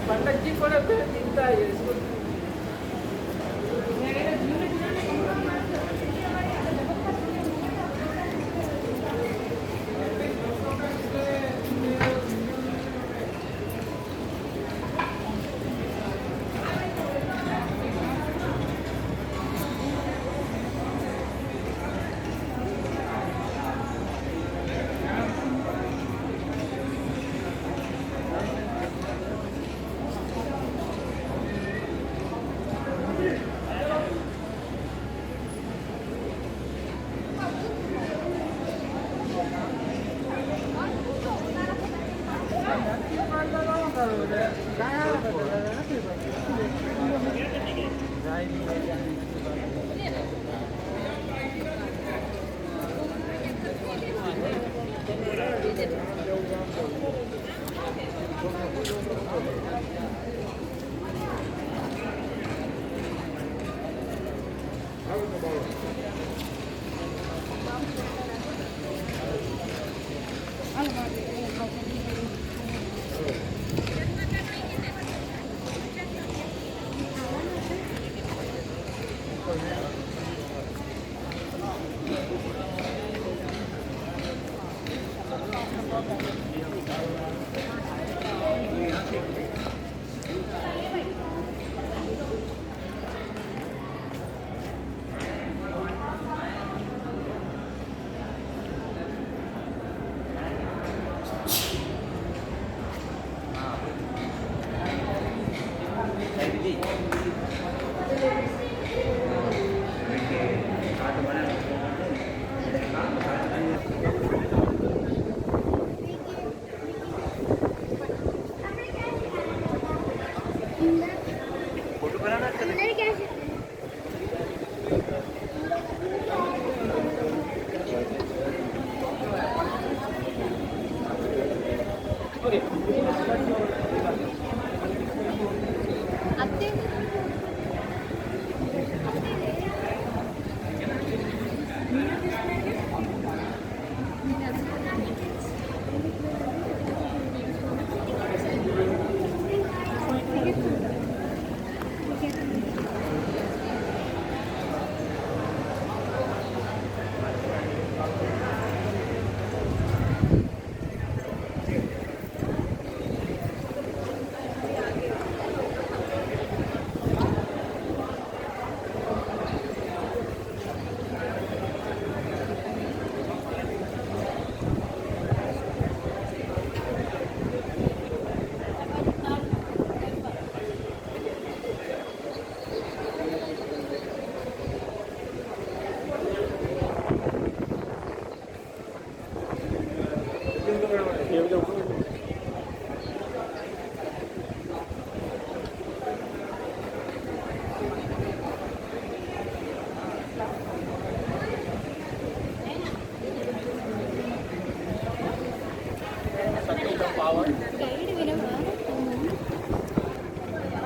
పండక్కి కూడా ఇంత చేసుకుంటాం.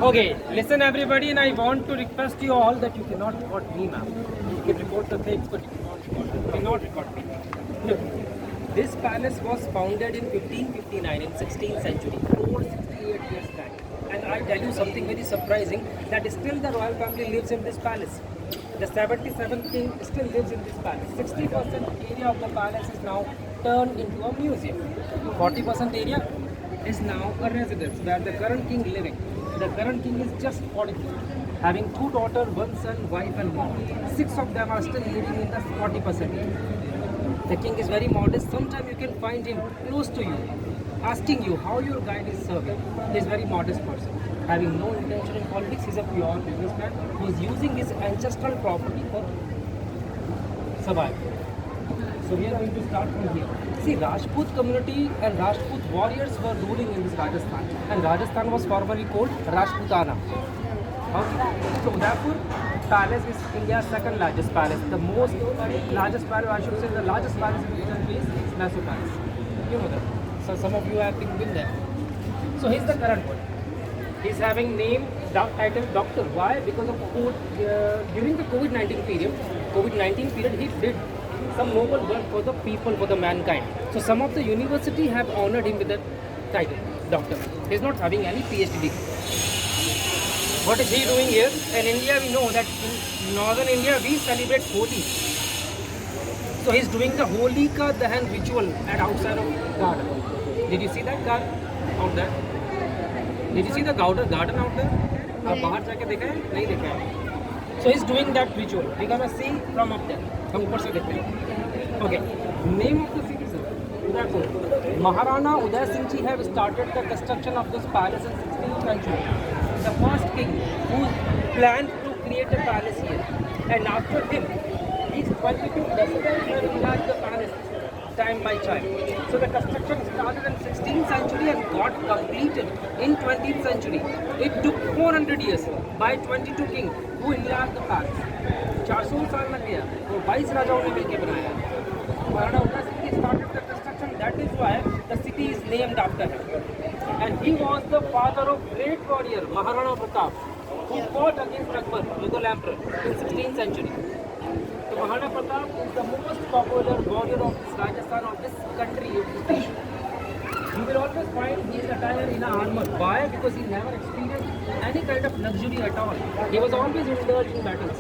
Okay, listen everybody, and I want to request you all that you cannot record me, ma'am. You can record the things, but you cannot record me. Look, this palace was founded in 1559, in 16th century, 468 years back. And I tell you something very surprising, that still the royal family lives in this palace. The 77th king still lives in this palace. 60% area of the palace is now turned into a museum. 40% area is now a residence where the current king living. The current king is just 42, having 2 daughters, 1 son, wife and mom. 6 of them are still living in the 40% area. The king is very modest. Sometimes you can find him close to you, asking you how your guide is serving. He is very modest person. having no intention in politics. He's a pure businessman who's using his ancestral property for survival. So we are going to start from here. See, Rajput community and Rajput warriors were ruling in this Rajasthan, and Rajasthan was formerly called Rajputana. Okay. So Udaipur Palace is India's second largest palace. The most largest palace, I should say, the largest palace in the country is Mysore Palace. You know that. So some of you have been there. So he's the current one. He's having name title doctor. Why? Because of during the COVID-19 period, he did some noble work for the people, for the mankind. So some of the university have honored him with that title, doctor. He's not having any PhD degree. What is he doing here? In India, we know that in northern India, we celebrate Holi. So he's doing the Holika Dahan ritual at outside of garden. Did you see that garden out there? Did you see the garden out there? आप बाहर जाके देखा है? नहीं देखा है. So he's doing that ritual. We're gonna see from up there. हम ऊपर से देखते हैं. Okay. Name of the city, sir. Udaipur. Maharana Uday Singh Ji have started the construction of this palace in 16th century. The first king who planned to create a palace here. And after him, these 22 residents were enlarged the palace time by time. So the construction started in 16th century and got completed in 20th century. It took 400 years by 22 kings who enlarged the palace. 400 साल लग गया और 22 राजाओं ने मिलकर बनाया. Maharana Uday Singh Ji started the construction. That is why the city is named after him. And he was the father of great warrior Maharana Pratap, who fought against Akbar, Mughal emperor, in 16th century. So Maharana Pratap is the most popular warrior of this Rajasthan, of this country, of this nation. You will always find he is attired in an armor. Why? Because he never experienced any kind of luxury at all. He was always indulged in battles.